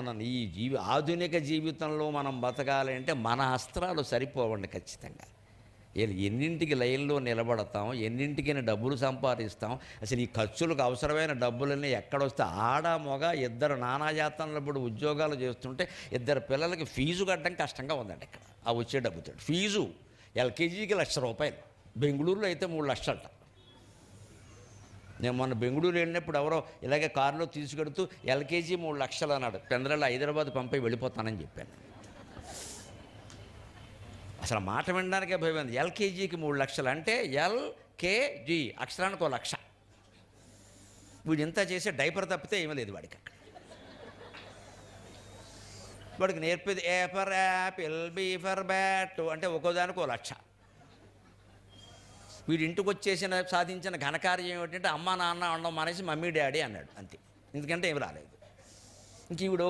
ఈ ఆధునిక జీవితంలో మనం బతకాలి అంటే మన అస్త్రాలు సరిపోవండి ఖచ్చితంగా. ఎన్నింటికి లైన్లో నిలబడతాం, ఎన్నింటికి డబ్బులు సంపాదిస్తాం, అసలు ఈ ఖర్చులకు అవసరమైన డబ్బులన్నీ ఎక్కడొస్తే ఆడ మగ ఇద్దరు నానాయాతనలు ఇప్పుడు ఉద్యోగాలు చేస్తుంటే ఇద్దరు పిల్లలకి ఫీజు కట్టడం కష్టంగా ఉందండి. ఇక్కడ ఆ వచ్చే డబ్బుతో ఫీజు ఎల్కేజీకి ₹1,00,000, బెంగళూరులో అయితే 3 లక్షలట. నేను మొన్న బెంగళూరు వెళ్ళినప్పుడు ఎవరో ఇలాగే కారులో తీసుకెడుతూ ఎల్కేజీ 3 లక్షలు అన్నాడు. పెందరాళ్ళు హైదరాబాద్ పంపి వెళ్ళిపోతానని చెప్పాను. అసలు మాట వినడానికే భయం. ఎల్కేజీకి 3 లక్షలు అంటే ఎల్కేజీ అక్షరానికి 1,00,000. వీడు ఇంత చేసే డైపర్ తప్పితే ఏమీ లేదు వాడికి అక్కడ. వాడికి నేర్పేది A for apple, B for bat అంటే ఒక్కోదానికి 1,00,000. వీడి ఇంటికి వచ్చేసిన సాధించిన ఘనకార్యం ఏమిటంటే అమ్మ నాన్న అనడం మానేసి మమ్మీ డాడీ అన్నాడు అంతే. ఎందుకంటే ఏమి రాలేదు. ఇంక ఈవిడ